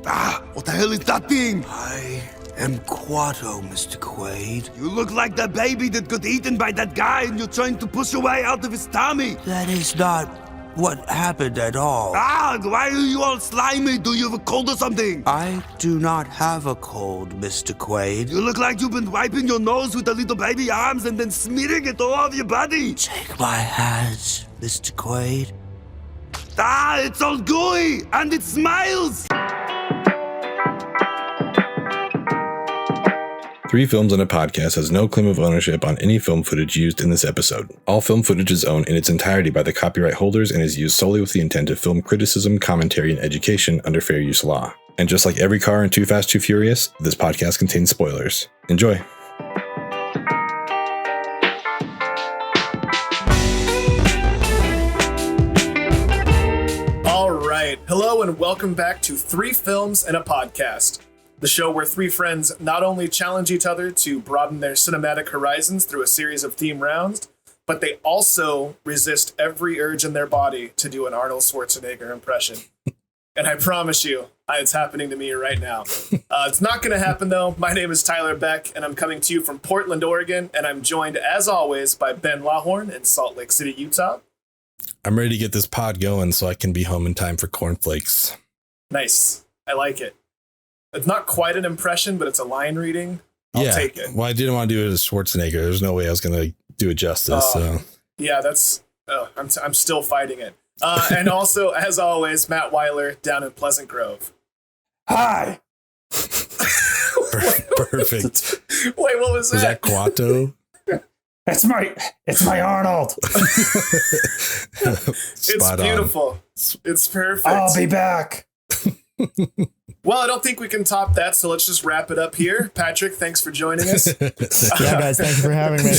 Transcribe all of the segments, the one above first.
Ah, what the hell is that thing? I am Quato, Mr. Quaid. You look like the baby that got eaten by that guy and you're trying to push your way out of his tummy. That is not what happened at all. Ah, why are you all slimy? Do you have a cold or something? I do not have a cold, Mr. Quaid. You look like you've been wiping your nose with the little baby arms and then smearing it all over your body. Take my hands, Mr. Quaid. Ah, it's all gooey and it smiles. Three Films and a Podcast has no claim of ownership on any film footage used in this episode. All film footage is owned in its entirety by the copyright holders and is used solely with the intent of film criticism, commentary, and education under fair use law. And just like every car in Too Fast, Too Furious, this podcast contains spoilers. Enjoy! All right, hello and welcome back to Three Films and a Podcast. The show where three friends not only challenge each other to broaden their cinematic horizons through a series of theme rounds, but they also resist every urge in their body to do an Arnold Schwarzenegger impression. And I promise you, it's happening to me right now. It's not going to happen, though. My name is Tyler Beck, and I'm coming to you from Portland, Oregon, and I'm joined, as always, by Ben Lawhorn in Salt Lake City, Utah. I'm ready to get this pod going so I can be home in time for cornflakes. Nice. I like it. It's not quite an impression, but it's a line reading. I'll take it. Well, I didn't want to do it as Schwarzenegger. There's no way I was going to do it justice. So. Yeah, I'm still fighting it. And also, as always, Matt Weiler down in Pleasant Grove. Hi. Perfect. Wait, what was that? Was that Quato? It's my Arnold. It's beautiful. It's perfect. I'll be back. Well, I don't think we can top that, so let's just wrap it up here. Patrick, thanks for joining us. Yeah, guys, thank you for having me.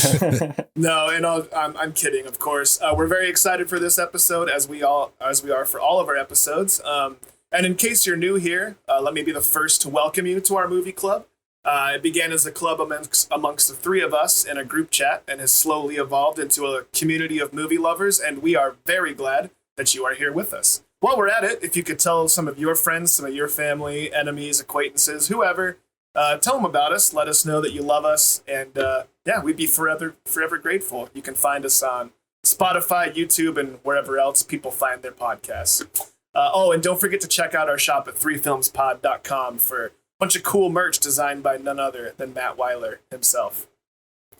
No, and I'm kidding, of course. We're very excited for this episode, as we are for all of our episodes. And in case you're new here, let me be the first to welcome you to our movie club. It began as a club amongst the three of us in a group chat and has slowly evolved into a community of movie lovers, and we are very glad that you are here with us. While we're at it, if you could tell some of your friends, some of your family, enemies, acquaintances, whoever, tell them about us, let us know that you love us, and we'd be forever grateful. You can find us on Spotify, YouTube, and wherever else people find their podcasts. And don't forget to check out our shop at threefilmspod.com for a bunch of cool merch designed by none other than Matt Weiler himself.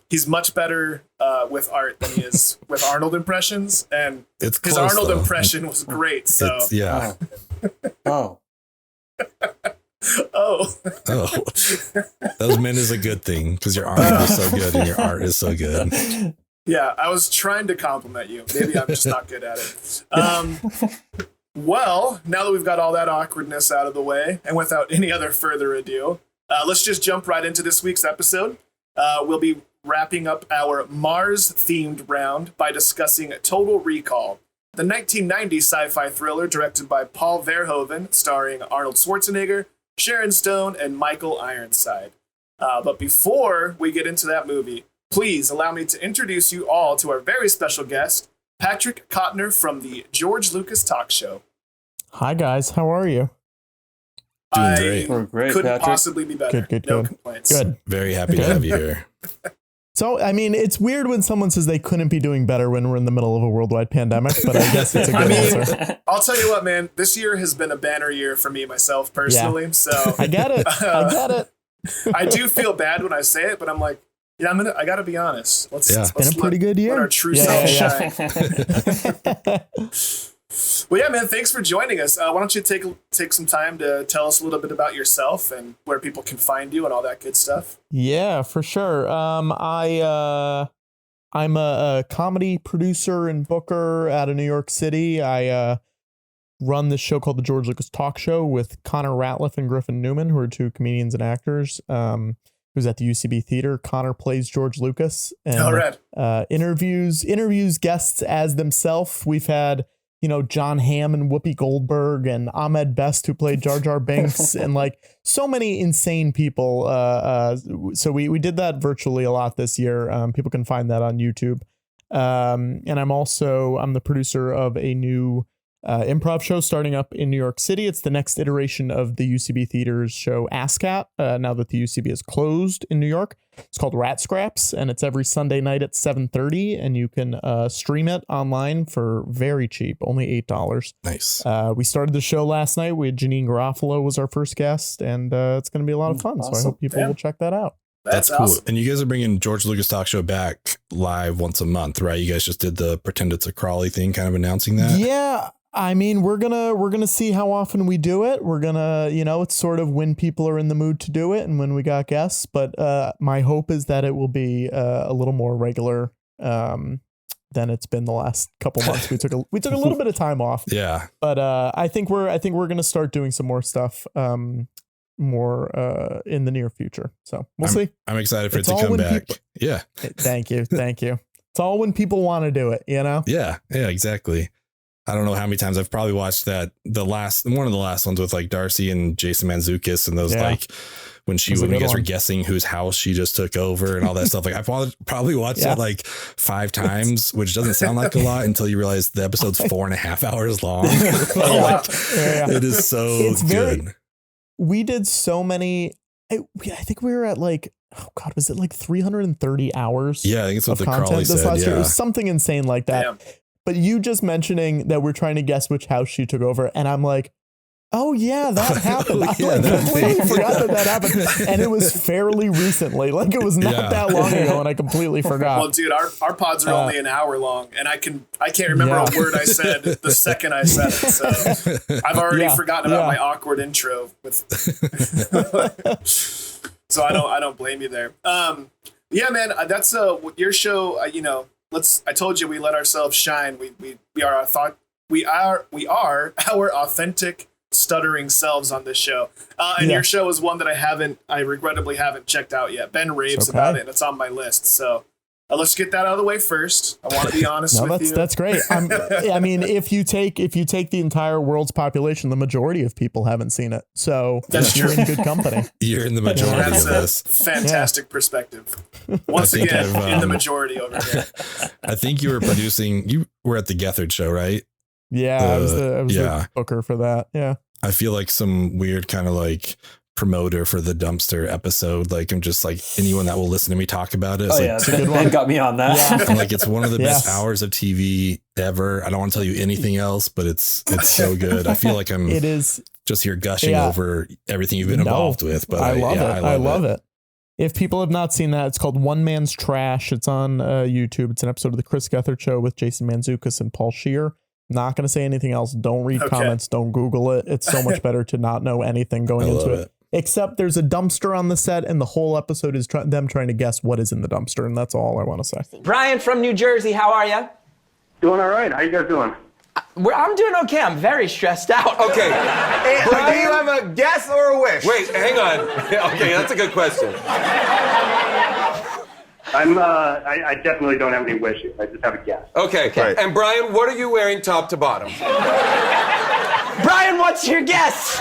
He's much better with art than he is with Arnold impressions, and it's his close, Arnold though. impression was great. So yeah. Oh. Oh. That was meant as a good thing because your Arnold is so good and your art is so good. Yeah, I was trying to compliment you. Maybe I'm just not good at it. Well, now that we've got all that awkwardness out of the way, and without any other further ado, let's just jump right into this week's episode. We'll be wrapping up our Mars-themed round by discussing Total Recall, the 1990 sci-fi thriller directed by Paul Verhoeven, starring Arnold Schwarzenegger, Sharon Stone, and Michael Ironside. But before we get into that movie, please allow me to introduce you all to our very special guest, Patrick Cotnoir from the George Lucas Talk Show. Hi, guys. How are you? Doing great. We're great, Couldn't Patrick. possibly be better. Good. No complaints. Good. Very happy to have you here. So, I mean, it's weird when someone says they couldn't be doing better when we're in the middle of a worldwide pandemic, but I guess it's a good answer. I'll tell you what, man. This year has been a banner year for me, myself, personally. Yeah. So I get it. I do feel bad when I say it, but I'm like, yeah, I got to be honest. Let's been a pretty good year. Let our true self shine. Well, yeah, man, thanks for joining us. Why don't you take some time to tell us a little bit about yourself and where people can find you and all that good stuff? Yeah, for sure. I'm a comedy producer and booker out of New York City. I run this show called the George Lucas Talk Show with Connor Ratliff and Griffin Newman, who are two comedians and actors. Who's at the UCB Theater. Connor plays George Lucas and interviews guests as themselves. We've had John Hamm and Whoopi Goldberg and Ahmed Best, who played Jar Jar Binks, and like so many insane people. So we did that virtually a lot this year. People can find that on YouTube. And I'm the producer of a new improv show starting up in New York City. It's the next iteration of the UCB Theater's show ASCAT, now that the UCB is closed in New York. It's called RAAAATSCRAPS, and it's every Sunday night at 7:30, and you can stream it online for very cheap, only $8. Nice. We started the show last night. We had Janine Garofalo was our first guest, and it's going to be a lot of fun. Awesome. So I hope people will check that out. That's cool. awesome. And you guys are bringing George Lucas Talk Show back live once a month, right? You guys just did the Pretend It's a Crawley thing, kind of announcing that. Yeah. I mean, we're gonna see how often we do it. We're gonna, it's sort of when people are in the mood to do it and when we got guests. But my hope is that it will be a little more regular than it's been the last couple months. We took a little bit of time off. Yeah. But I think we're gonna start doing some more stuff more in the near future. So we'll see. I'm excited for It's it to all come when back. people- Yeah. Thank you. It's all when people want to do it. Yeah. Yeah. Exactly. I don't know how many times I've probably watched that. One of the last ones with like Darcy and Jason Mantzoukas and those when That's a you good guys were one. guessing whose house she just took over and all that stuff. Like I've probably watched it like 5 times, which doesn't sound like a lot until you realize the episode's 4.5 hours long. It is so good. We did so many. I think we were at like, was it like 330 hours? Yeah, I think it's what of the content Crawley this said. last year. It Yeah. was something insane like that. Damn. But you just mentioning that we're trying to guess which house she took over, and I'm like, oh yeah, that happened. I completely forgot that happened, and it was fairly recently. Like it was not that long ago, and I completely forgot. Well, dude, our pods are only an hour long, and I can't remember a word I said the second I said it. So I've already forgotten about my awkward intro with. So I don't blame you there. Yeah, man, that's your show. I told you we let ourselves shine. We are our authentic stuttering selves on this show. And your show is one that I regrettably haven't checked out yet. Ben raves about it, and it's on my list. So let's get that out of the way first. I want to be honest with you. That's great. I mean, if you take the entire world's population, the majority of people haven't seen it. So That's you're true. in good company. You're in the majority That's of a this. fantastic perspective. Once again, in the majority over here. I think you were at the Gethard show, right? Yeah, I was the booker for that. Yeah. I feel like some weird kind of like promoter for the dumpster episode. Like I'm just like anyone that will listen to me talk about it. It's Ben got me on that. Yeah. like it's one of the best hours of TV ever. I don't want to tell you anything else, but it's so good. I feel like I'm just here gushing over everything you've been involved with. But I love it. If people have not seen that, it's called One Man's Trash. It's on YouTube. It's an episode of the Chris Gethard Show with Jason Mantzoukas and Paul Scheer. Not going to say anything else. Don't read comments. Don't Google it. It's so much better to not know anything going into it. Except there's a dumpster on the set, and the whole episode is them trying to guess what is in the dumpster, and that's all I want to say. Brian from New Jersey, how are you? Doing all right. How you guys doing? I'm doing okay. I'm very stressed out. Okay. Do you have a guess or a wish? Wait, hang on. Okay, that's a good question. I definitely don't have any wishes. I just have a guess. Okay. Right. And Brian, what are you wearing top to bottom? Brian, what's your guess?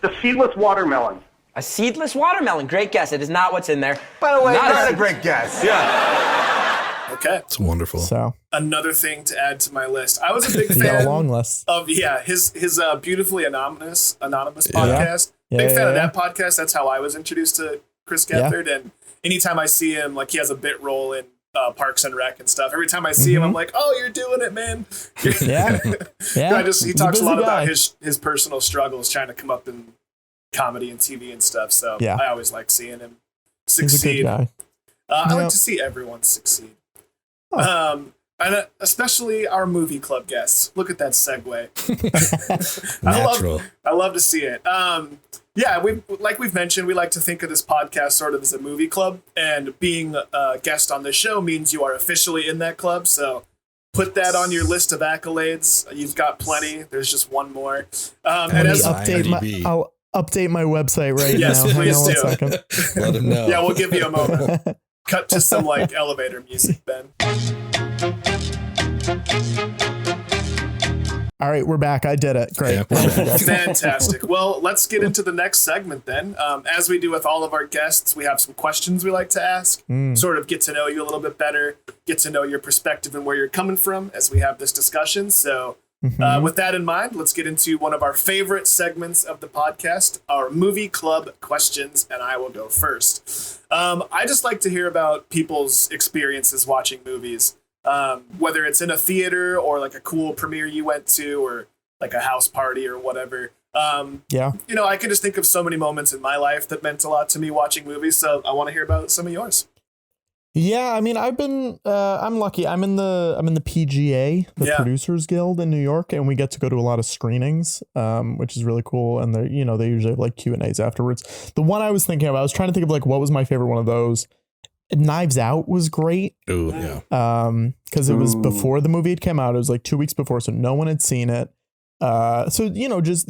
The seedless watermelon. A seedless watermelon. Great guess. It is not what's in there. By the way, not a great guess. Yeah. Okay. It's wonderful. So another thing to add to my list. I was a big got fan a long list of his Beautifully Anonymous podcast. Big fan of that podcast. That's how I was introduced to Chris Gethard. And anytime I see him, like he has a bit role in Parks and Rec and stuff. Every time I see him, I'm like, oh, you're doing it, man. Yeah. He talks a lot about his personal struggles trying to come up in comedy and TV and stuff. So I always like seeing him succeed. He's a good guy. I like to see everyone succeed. And especially our movie club guests. Look at that segue. I love to see it. We've mentioned, we like to think of this podcast sort of as a movie club, and being a guest on the show means you are officially in that club. So put that on your list of accolades. You've got plenty. There's just one more. I'll update my website right now. Yes, please do. 1 second. Let him know. Yeah, we'll give you a moment. Cut to some like elevator music, Ben. All right, we're back. I did it. Great. Yeah, fantastic. Well, let's get into the next segment then. As we do with all of our guests, we have some questions we like to ask, sort of get to know you a little bit better, get to know your perspective and where you're coming from as we have this discussion. So With that in mind, let's get into one of our favorite segments of the podcast, our movie club questions, and I will go first. I just like to hear about people's experiences watching movies, whether it's in a theater or like a cool premiere you went to or like a house party or whatever. You know, I can just think of so many moments in my life that meant a lot to me watching movies, so I want to hear about some of yours. Yeah, I mean, I'm lucky. I'm in the PGA, the Producers Guild in New York, and we get to go to a lot of screenings, which is really cool. And they usually have like Q&As afterwards. The one I was thinking of, I was trying to think of like what was my favorite one of those. Knives Out was great. Ooh, yeah. Because it was before the movie had come out. It was like 2 weeks before, so no one had seen it. So just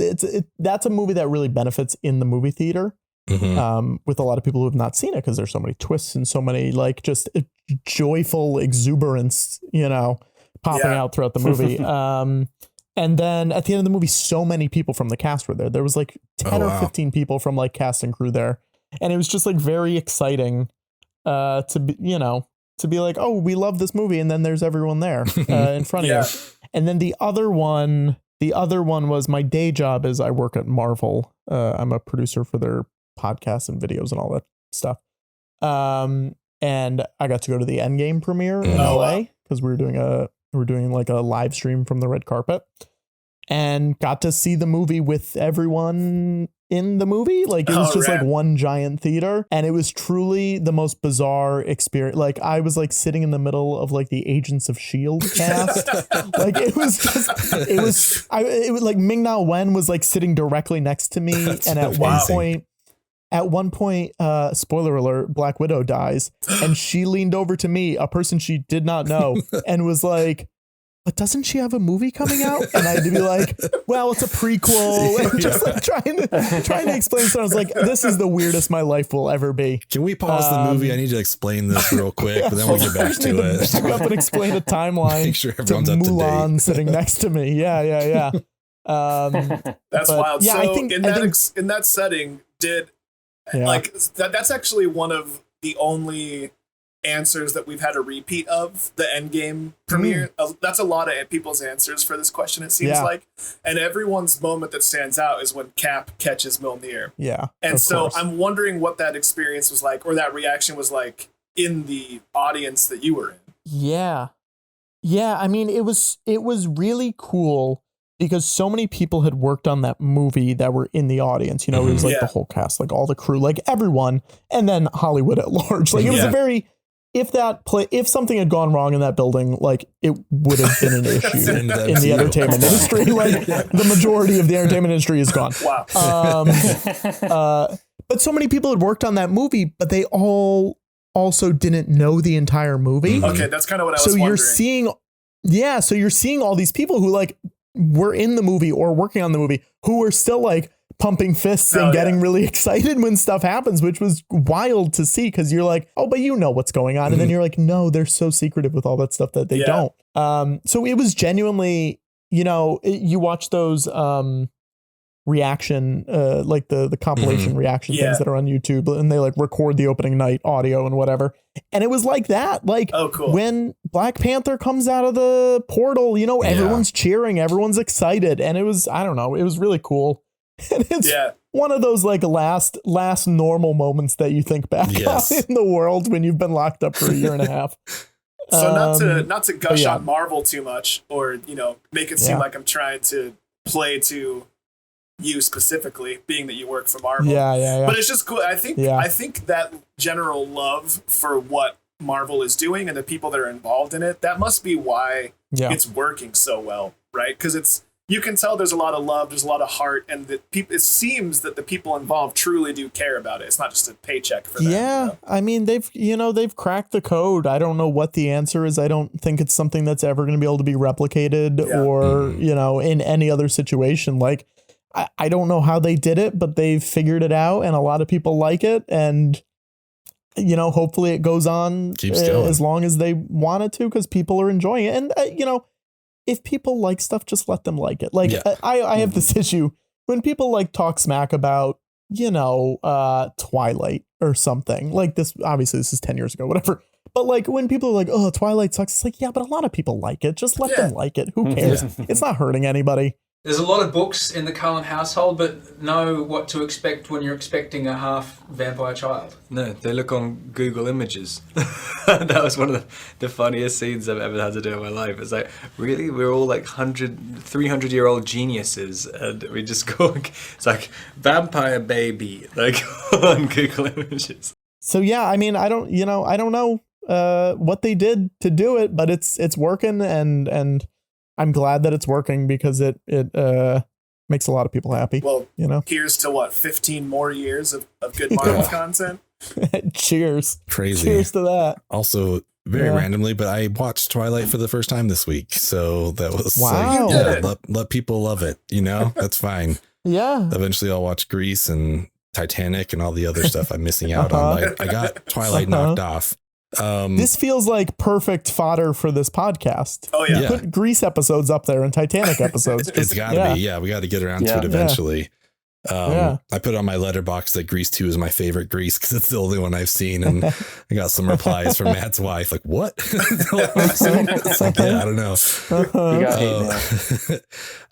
that's a movie that really benefits in the movie theater. With a lot of people who have not seen it because there's so many twists and so many like just joyful exuberance, popping out throughout the movie. And then at the end of the movie, so many people from the cast were there. There was like 10 or 15 people from like cast and crew there. And it was just like very exciting to be like, oh, we love this movie. And then there's everyone there in front of you. And then the other one was my day job is I work at Marvel. I'm a producer for their podcasts and videos and all that stuff. And I got to go to the Endgame premiere in LA because we were doing like a live stream from the red carpet and got to see the movie with everyone in the movie. Like it was just like one giant theater, and it was truly the most bizarre experience. Like I was like sitting in the middle of like the Agents of S.H.I.E.L.D. cast. Like it was like Ming-Na Wen was like sitting directly next to me. And at one point, spoiler alert, Black Widow dies, and she leaned over to me, a person she did not know, and was like, but doesn't she have a movie coming out? And I had to be like, well, it's a prequel. And just like trying to explain. So I was like, this is the weirdest my life will ever be. Can we pause the movie? I need to explain this real quick, but then we'll get back to it. Back up and explain a timeline. Make sure everyone's up to Mulan date. sitting next to me. Yeah. That's wild. Yeah, So I think in that setting, that's actually one of the only answers that we've had a repeat of the Endgame premiere. That's a lot of people's answers for this question, it seems like. And everyone's moment that stands out is when Cap catches Mjolnir. Yeah. And so I'm wondering what that experience was like, or that reaction was like in the audience that you were in. Yeah. I mean, it was really cool because so many people had worked on that movie that were in the audience. It was like the whole cast, like all the crew, like everyone, and then Hollywood at large. Like it was a very, if something had gone wrong in that building, like it would have been an issue in the entertainment industry. Like the majority of the entertainment industry is gone. Wow. But so many people had worked on that movie, but they all also didn't know the entire movie. Okay, that's kind of what I was wondering. So you're seeing all these people who like were in the movie or working on the movie who were still like pumping fists and getting really excited when stuff happens, which was wild to see because you're like, oh, but you know what's going on. And then you're like, no, they're so secretive with all that stuff that they don't. So it was genuinely, you watch those reaction, like the compilation reaction things that are on YouTube, and they like record the opening night audio and whatever. And it was like that, like when Black Panther comes out of the portal, everyone's cheering, everyone's excited. And it was, I don't know, it was really cool. And it's one of those like last normal moments that you think back on in the world when you've been locked up for a year and a half. So not to gush on Marvel too much, or make it seem like I'm trying to play to you specifically, being that you work for Marvel. Yeah. But it's just cool. I think that general love for what Marvel is doing and the people that are involved in it, that must be why it's working so well, right? Because you can tell there's a lot of love, there's a lot of heart, and it seems that the people involved truly do care about it. It's not just a paycheck for them. Yeah, I mean, they've cracked the code. I don't know what the answer is. I don't think it's something that's ever going to be able to be replicated or, in any other situation. Like, I don't know how they did it, but they've figured it out, and a lot of people like it. And, hopefully it goes on as long as they want it to, because people are enjoying it. And, if people like stuff, just let them like it. Like I have this issue when people like talk smack about, Twilight or something like this. Obviously this is 10 years ago, whatever. But like when people are like, oh, Twilight sucks, it's like, yeah, but a lot of people like it. Just let them like it. Who cares? It's not hurting anybody. There's a lot of books in the Cullen household, but know what to expect when you're expecting a half vampire child. No, they look on Google Images. That was one of the funniest scenes I've ever had to do in my life. It's like, really? We're all like 300-year-old geniuses, and we just go, it's like, vampire baby, like, on Google Images. So yeah, I mean, I don't know what they did to do it, but it's working, and I'm glad that it's working because it makes a lot of people happy. Well, here's to 15 more years of good Marvel content. Cheers. Crazy. Cheers to that. Also, very randomly, but I watched Twilight for the first time this week, so that was wow. Let people love it. That's fine. Yeah. Eventually, I'll watch Grease and Titanic and all the other stuff I'm missing out on. I got Twilight knocked off. This feels like perfect fodder for this podcast. Oh yeah. Put Grease episodes up there and Titanic episodes. It's gotta be. Yeah, we got to get around to it eventually. I put it on my letterbox that Grease 2 is my favorite Grease because it's the only one I've seen, and I got some replies from Matt's wife like, "What?" It's like, yeah, I don't know.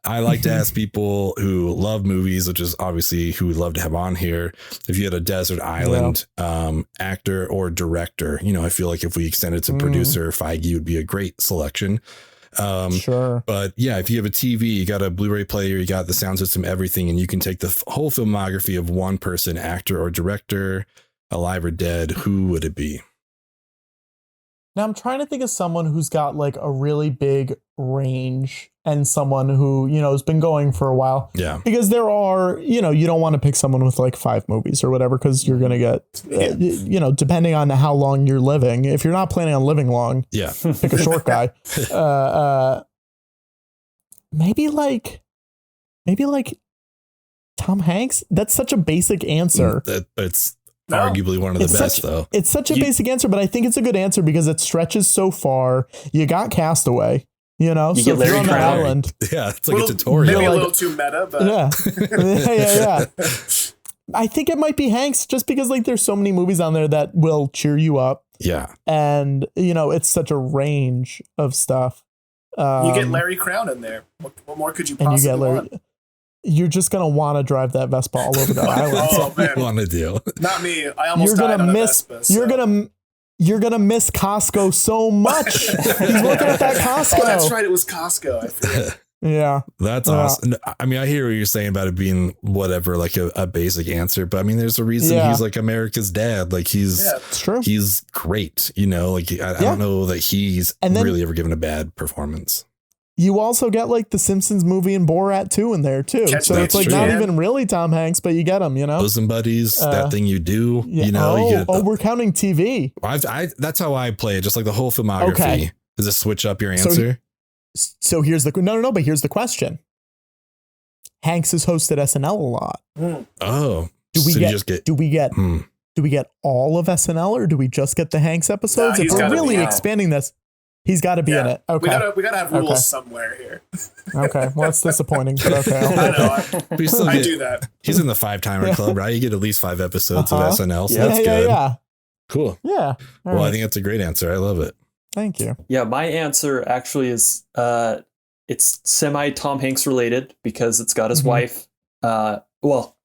I like to ask people who love movies, which is obviously who we'd love to have on here, if you had a desert island actor or director. I feel like if we extended to producer, Feige would be a great selection. Sure. But yeah, if you have a TV, you got a Blu-ray player, you got the sound system, everything, and you can take the whole filmography of one person, actor or director, alive or dead, who would it be? Now I'm trying to think of someone who's got like a really big range and someone who, has been going for a while. Yeah. Because there are, you don't want to pick someone with like 5 movies or whatever, because you're going to get, depending on how long you're living, if you're not planning on living long, pick a short guy. Maybe like Tom Hanks. That's such a basic answer. It's arguably one of the best, though. It's such a basic answer, but I think it's a good answer because it stretches so far. You got Castaway, so if you're on the island. Yeah, it's like a tutorial. Maybe a little too meta, but yeah. I think it might be Hanks just because like there's so many movies on there that will cheer you up. Yeah. And, it's such a range of stuff. You get Larry Crown in there. What more could you possibly want? You're just going to want to drive that Vespa all over that island. Oh, man. Want to do. Not me. I almost died on a Vespa. So. You're going to miss Costco so much. He's looking at that Costco. Oh, that's right. It was Costco. I forget. Yeah. That's awesome. I mean, I hear what you're saying about it being whatever, like a basic answer, but I mean, there's a reason he's like America's dad. Like it's true. He's great. Like I don't know that he's really ever given a bad performance. You also get like the Simpsons movie and Borat 2 in there too. So it's like not even really Tom Hanks, but you get him, Bosom Buddies, That Thing You Do, we're counting TV. That's how I play it. Just like the whole filmography. Okay. Does it switch up your answer? So here's the but here's the question. Hanks has hosted SNL a lot. Oh, do we get all of SNL, or do we just get the Hanks episodes? If we're really expanding this, he's got to be in it. Okay, we gotta have rules somewhere here. Okay, well, it's disappointing, but okay. I know. I do that. He's in the 5-timer club, right? You get at least 5 episodes of SNL, so that's good. Yeah. Cool. Yeah. Well, I think that's a great answer. I love it. Thank you. Yeah, my answer actually is it's semi Tom Hanks related because it's got his wife. Well,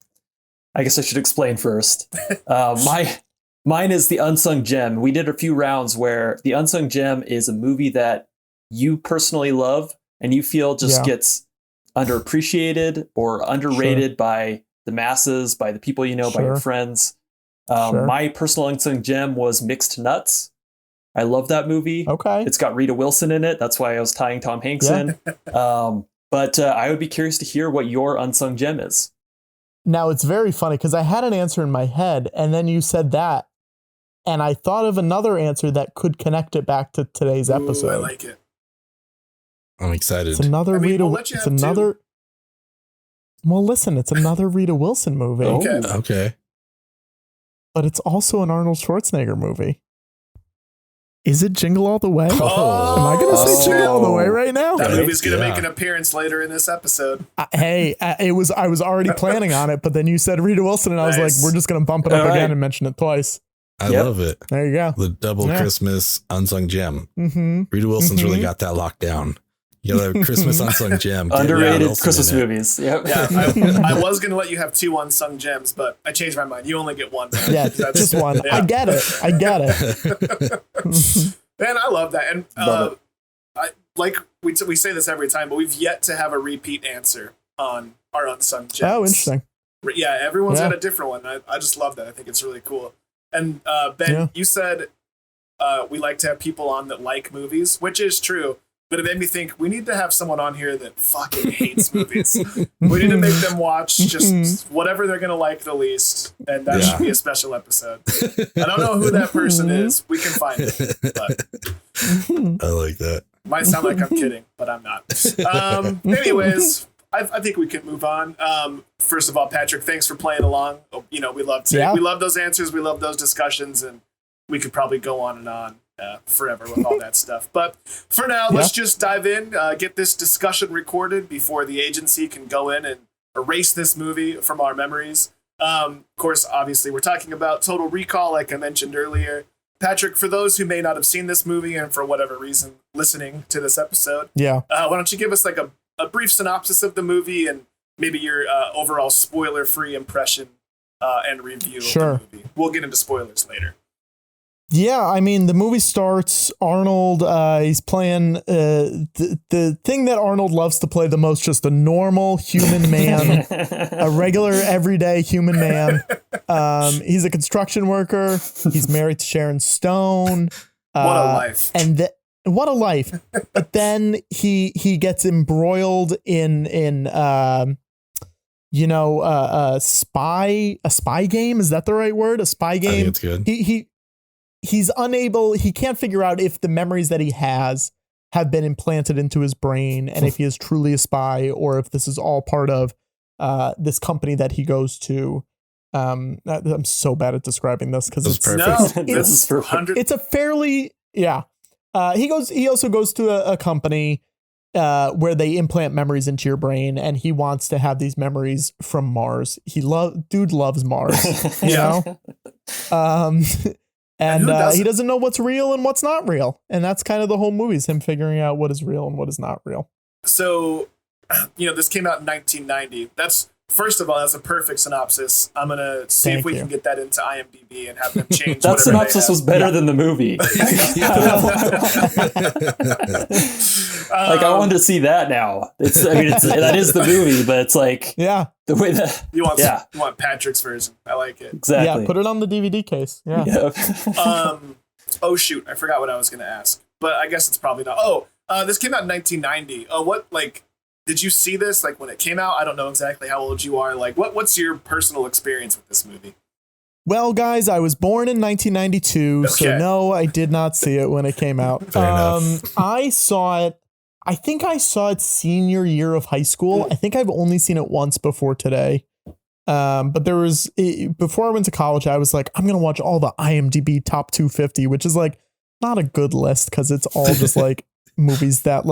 I guess I should explain first. Mine is The Unsung Gem. We did a few rounds where The Unsung Gem is a movie that you personally love and you feel just gets underappreciated or underrated by the masses, by the people by your friends. My personal Unsung Gem was Mixed Nuts. I love that movie. Okay. It's got Rita Wilson in it. That's why I was tying Tom Hanks in. But I would be curious to hear what your Unsung Gem is. Now, it's very funny because I had an answer in my head and then you said that. And I thought of another answer that could connect it back to today's episode. I like it. I'm excited. It's another it's another. Well, listen, it's another Rita Wilson movie. Okay. But it's also an Arnold Schwarzenegger movie. Is it Jingle All the Way? Am I going to say Jingle All the Way right now? That movie's going to make an appearance later in this episode. I was already planning on it, but then you said Rita Wilson, and I was like, we're just going to bump it up again and mention it twice. I love it. There you go. The double Christmas unsung gem. Mm-hmm. Rita Wilson's really got that locked down. You got a Christmas unsung gem. Underrated Christmas movies. Yep. Yeah, I was going to let you have 2 unsung gems, but I changed my mind. You only get 1. Man. Yeah, just 1. Yeah. I get it. Man, I love that. And like we say this every time, but we've yet to have a repeat answer on our unsung gems. Oh, interesting. Yeah, everyone's got a different one. I just love that. I think it's really cool. And Ben, you said we like to have people on that like movies, which is true. But it made me think we need to have someone on here that fucking hates movies. We need to make them watch just whatever they're going to like the least. And that should be a special episode. I don't know who that person is. We can find it. But I like that. Might sound like I'm kidding, but I'm not. Anyways, I think we can move on. First of all, Patrick, thanks for playing along. We love we love those answers. We love those discussions. And we could probably go on and on. Forever with all that stuff. But for now, let's just dive in, get this discussion recorded before the agency can go in and erase this movie from our memories. Of course, obviously, we're talking about Total Recall, like I mentioned earlier. Patrick, for those who may not have seen this movie and for whatever reason listening to this episode, why don't you give us like a brief synopsis of the movie and maybe your overall spoiler-free impression and review of the movie. We'll get into spoilers later. Yeah, I mean, the movie starts, Arnold, he's playing the thing that Arnold loves to play the most, just a normal human man, a regular, everyday human man. He's a construction worker. He's married to Sharon Stone. What a life. And what a life. But then he gets embroiled in a spy game. Is that the right word? A spy game? I think it's good. He can't figure out if the memories that he has have been implanted into his brain and if he is truly a spy or if this is all part of this company that he goes to. I'm so bad at describing this because it's perfect. It's a fairly, he also goes to a company where they implant memories into your brain and he wants to have these memories from Mars. Dude loves Mars, you know? And he doesn't know what's real and what's not real. And that's kind of the whole movie, is him figuring out what is real and what is not real. So, this came out in 1990. First of all, that's a perfect synopsis. I'm going to see if we can get that into IMDb and have them change that synopsis was better than the movie. I wanted to see that now. That is the movie, but it's like the way that you want Patrick's version. I like it. Exactly. Yeah, put it on the DVD case. Yeah. Oh shoot, I forgot what I was going to ask, but I guess it's probably not. This came out in 1990. Did you see this when it came out? I don't know exactly how old you are. What's your personal experience with this movie? Well, guys, I was born in 1992, so no, I did not see it when it came out. Fair enough. I saw it. I think I saw it senior year of high school. I think I've only seen it once before today. But before I went to college, I was like, I'm going to watch all the IMDb top 250, which is not a good list because it's all just movies that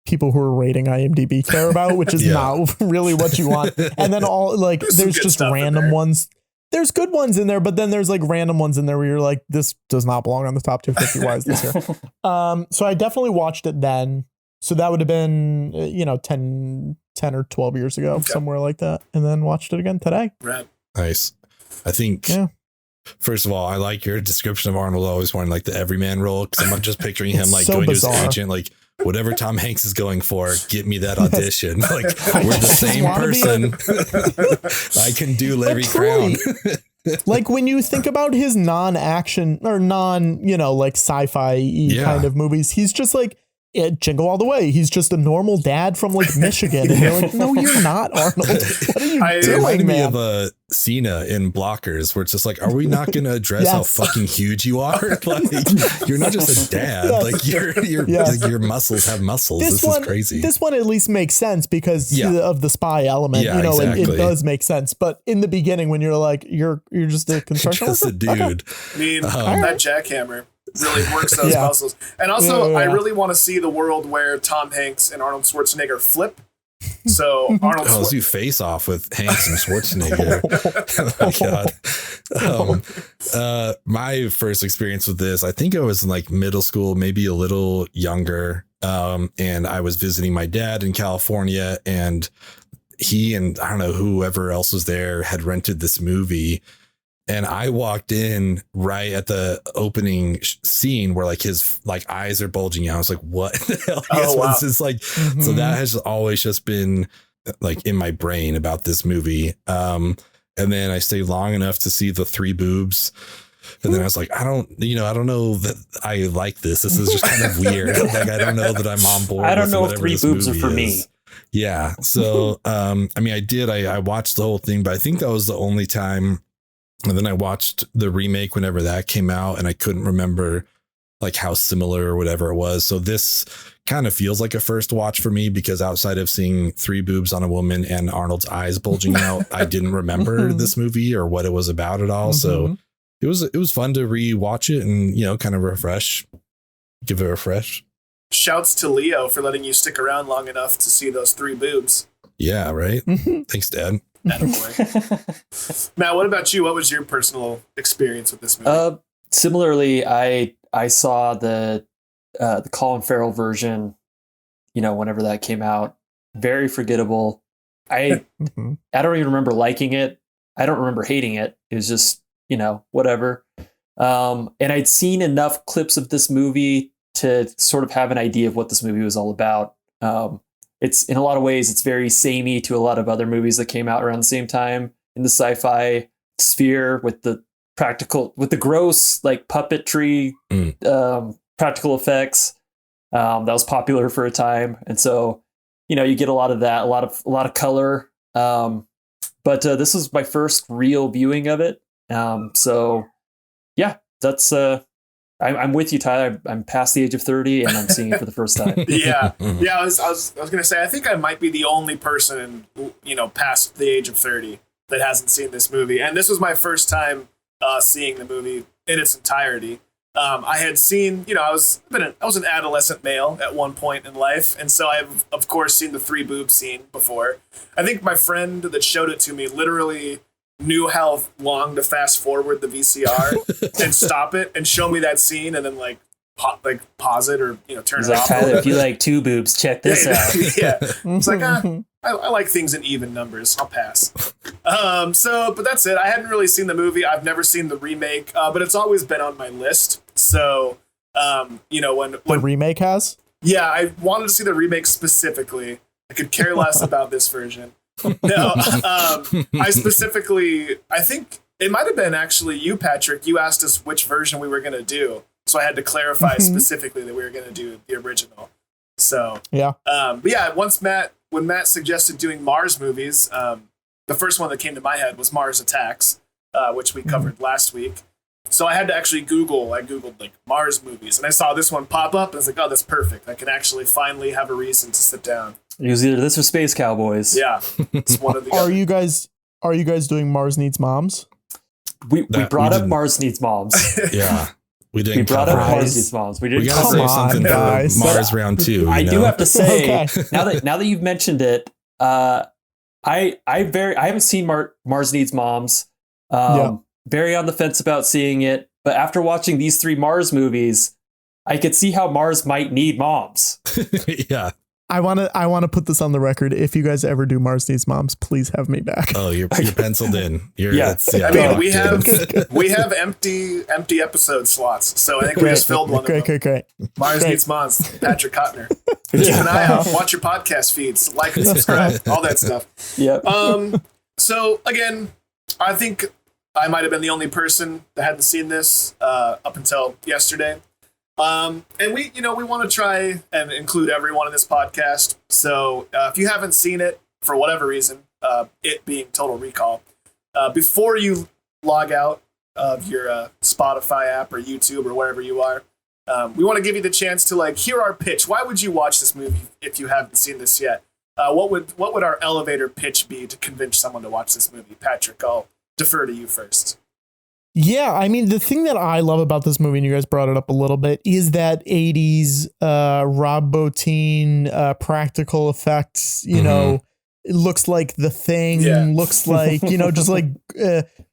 people who are rating IMDb care about, which is not really what you want. And then there's just random ones. There's good ones in there, but then there's random ones in there where you're like, this does not belong on the top 250. Why is this here? So I definitely watched it then. So that would have been, 10 or 12 years ago, somewhere like that. And then watched it again today. Right. Nice. I think, first of all, I like your description of Arnold always wanting the everyman role, because I'm just picturing him going bizarre. to his agent, whatever Tom Hanks is going for, get me that audition. We're the same person. I can do Larry Crown. When you think about his non-action or sci-fi kind of movies, he's just Jingle All the Way. He's just a normal dad from Michigan. And you're like, no, you're not, Arnold. What are you doing, It reminded me man? of Cena in Blockers, where it's just are we not going to address how fucking huge you are? You're not just a dad. Your muscles have muscles. This is crazy. This one at least makes sense because of the spy element. Yeah, it does make sense. But in the beginning, when you're you're just a construction just a dude. Okay. I mean, that jackhammer really works those muscles. And also, I really want to see the world where Tom Hanks and Arnold Schwarzenegger flip. So Arnold let's do Face Off with Hanks and Schwarzenegger. Oh my God. My first experience with this, I think I was in like middle school, maybe a little younger. And I was visiting my dad in California, and he and I don't know, whoever else was there had rented this movie. And I walked in right at the opening scene where like his like eyes are bulging out. I was like, what the hell? What's this like? So that has always just been like in my brain about this movie. And then I stayed long enough to see the 3 boobs. And then I was like, I don't know that I like this. This is just kind of weird. Like, I don't know that I'm on board. I don't know if 3 boobs are for me. Yeah. So, I mean, I watched the whole thing, but I think that was the only time. And then I watched the remake whenever that came out, and I couldn't remember like how similar or whatever it was. So this kind of feels like a first watch for me, because outside of seeing 3 boobs on a woman and Arnold's eyes bulging out, I didn't remember this movie or what it was about at all. So it was fun to rewatch it and, kind of give it a refresh. Shouts to Leo for letting you stick around long enough to see those 3 boobs. Yeah, right. Thanks, Dad. Matt, what about you? What was your personal experience with this movie? Similarly, I saw the Colin Farrell version, whenever that came out. Very forgettable. I don't even remember liking it. I don't remember hating it. It was just, whatever. And I'd seen enough clips of this movie to sort of have an idea of what this movie was all about. It's in a lot of ways, it's very samey to a lot of other movies that came out around the same time in the sci-fi sphere, with the gross like puppetry, practical effects that was popular for a time. And so, you get a lot of that, a lot of color. But this was my first real viewing of it. So yeah, that's I'm with you, Tyler. I'm past the age of 30 and I'm seeing it for the first time. Yeah. I was gonna say, I think I might be the only person past the age of 30 that hasn't seen this movie, and this was my first time seeing the movie in its entirety. I had seen, I was an adolescent male at one point in life, and so I've of course seen the 3 boob scene before. I think my friend that showed it to me literally knew how long to fast forward the VCR and stop it and show me that scene, and then pause it or turn He's it like, off. Tyler, if you like 2 boobs, check this out. Yeah, it's like I like things in even numbers. I'll pass. But that's it. I hadn't really seen the movie. I've never seen the remake, but it's always been on my list. So when the remake has. Yeah, I wanted to see the remake specifically. I could care less about this version. No, I think it might have been actually you, Patrick. You asked us which version we were going to do, so I had to clarify specifically that we were going to do the original. So yeah, but yeah, when Matt suggested doing Mars movies, the first one that came to my head was Mars Attacks, which we covered last week. So I had to actually Googled like Mars movies, and I saw this one pop up, and I was like, oh, that's perfect. I can actually finally have a reason to sit down. It was either this or Space Cowboys. Yeah, it's one of the. Are you guys doing Mars Needs Moms? We brought up Mars Needs Moms. Yeah. We brought up Mars Needs Moms. We didn't gotta say something for Mars round 2. I do have to say, now that you've mentioned it, I haven't seen Mars Needs Moms. Very on the fence about seeing it, but after watching these 3 Mars movies, I could see how Mars might need moms. Yeah. I want to put this on the record. If you guys ever do Mars Needs Moms, please have me back. Oh, you're penciled in. I mean, we have empty episode slots, so I think we just filled one of them. Great. Mars Needs Moms, Patrick Cotnoir. Keep an eye out. Watch your podcast feeds. Like and subscribe. All that stuff. Yep. So again, I think I might have been the only person that hadn't seen this up until yesterday. And we want to try and include everyone in this podcast. So if you haven't seen it for whatever reason, it being Total Recall, before you log out of your Spotify app or YouTube or wherever you are, we want to give you the chance to hear our pitch. Why would you watch this movie if you haven't seen this yet? What would our elevator pitch be to convince someone to watch this movie? Patrick, I'll defer to you first. Yeah, I mean, the thing that I love about this movie, and you guys brought it up a little bit, is that 80s Rob Bottin practical effects, it looks like The Thing, looks like, just like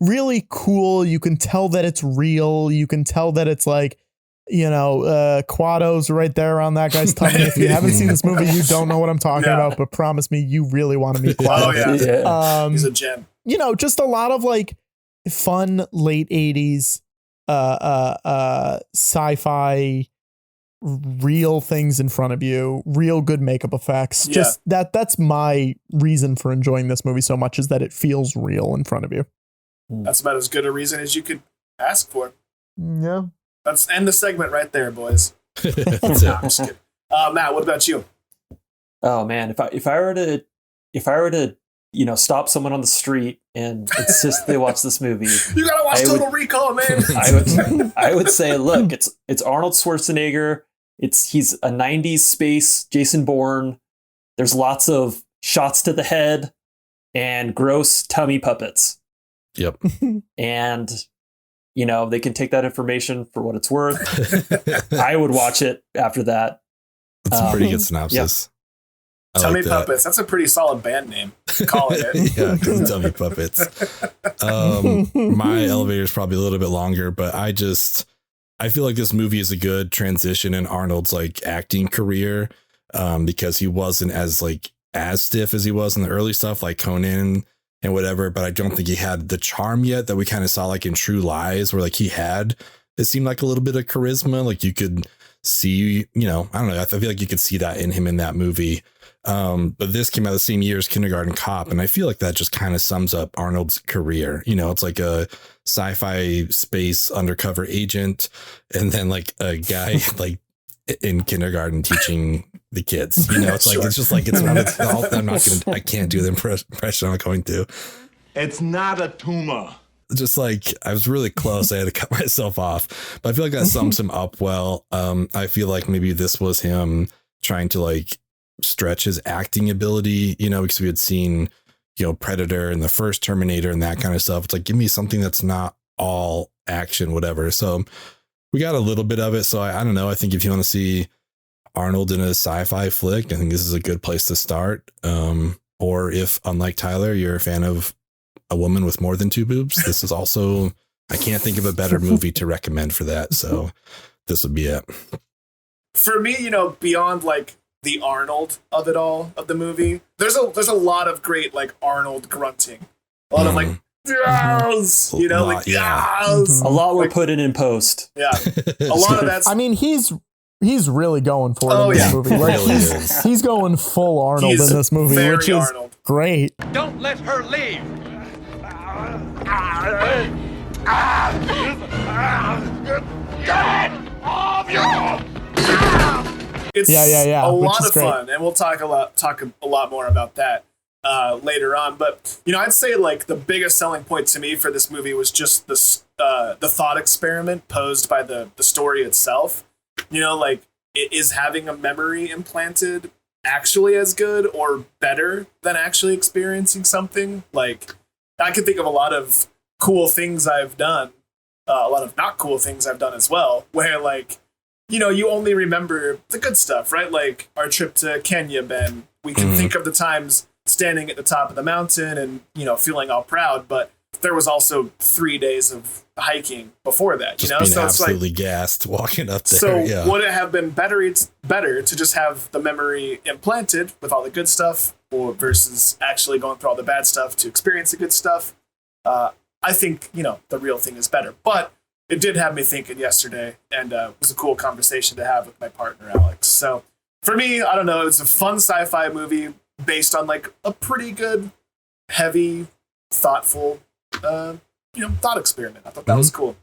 really cool. You can tell that it's real. You can tell that it's like, Quado's right there on that guy's tummy. If you haven't seen this movie, you don't know what I'm talking about, but promise me, you really want to meet Quado. He's a gem. Just a lot of like fun late 80s sci-fi, real things in front of you, real good makeup effects. Just that's my reason for enjoying this movie so much, is that it feels real in front of you. That's about as good a reason as you could ask for. Yeah. Let's end the segment right there, boys. That's I'm just kidding. Matt, what about you? Oh man, if I were to stop someone on the street and insist they watch this movie, you gotta watch Total Recall, man. I would say, look, it's Arnold Schwarzenegger. He's a 90s space Jason Bourne. There's lots of shots to the head and gross tummy puppets. Yep. And they can take that information for what it's worth. I would watch it after that. That's a pretty good synopsis. Yep. Tummy Puppets. That's a pretty solid band name. Calling it. Yeah, Tummy Puppets. My elevator is probably a little bit longer, but I feel like this movie is a good transition in Arnold's like acting career, because he wasn't as stiff as he was in the early stuff like Conan and whatever, but I don't think he had the charm yet that we kind of saw like in True Lies, where like it seemed like a little bit of charisma. Like you could see, I don't know. I feel like you could see that in him in that movie. But this came out the same year as Kindergarten Cop. And I feel like that just kind of sums up Arnold's career. It's like a sci-fi space undercover agent, and then like a guy like in kindergarten teaching the kids, it's like, it's just like, I can't do the impression I'm going to. It's not a tumor. Just like, I was really close. I had to cut myself off, but I feel like that sums him up well. I feel like maybe this was him trying to like stretch his acting ability, because we had seen, Predator and the first Terminator and that kind of stuff. It's like, give me something that's not all action, whatever. So we got a little bit of it. So I don't know. I think if you want to see Arnold in a sci-fi flick, I think this is a good place to start. Or if, unlike Tyler, you're a fan of a woman with more than two boobs, this is also, I can't think of a better movie to recommend for that. So this would be it. For me, beyond like the Arnold of it all, of the movie, there's a lot of great like Arnold grunting. A lot of like, yes, yes. A lot were put in post. Yeah. A lot of that's, I mean, he's really going for it in this movie. Like, he's going full Arnold in this movie, which is Arnold. Great. Don't let her leave. It's yeah, a lot of fun, and we'll talk a lot more about that later on. But I'd say like the biggest selling point to me for this movie was just the thought experiment posed by the story itself. Like, is having a memory implanted actually as good or better than actually experiencing something? Like, I can think of a lot of cool things I've done, a lot of not cool things I've done as well, where like, you only remember the good stuff, right? Like our trip to Kenya, Ben. We can think of the times standing at the top of the mountain and, feeling all proud, but there was also 3 days of hiking before that, just being so absolutely it's like, gassed walking up there. So would it have been better to just have the memory implanted with all the good stuff, or versus actually going through all the bad stuff to experience the good stuff? I think, the real thing is better, but it did have me thinking yesterday, and it was a cool conversation to have with my partner, Alex. So for me, I don't know, it's a fun sci-fi movie based on like a pretty good, heavy, thoughtful, thought experiment. I thought that was cool.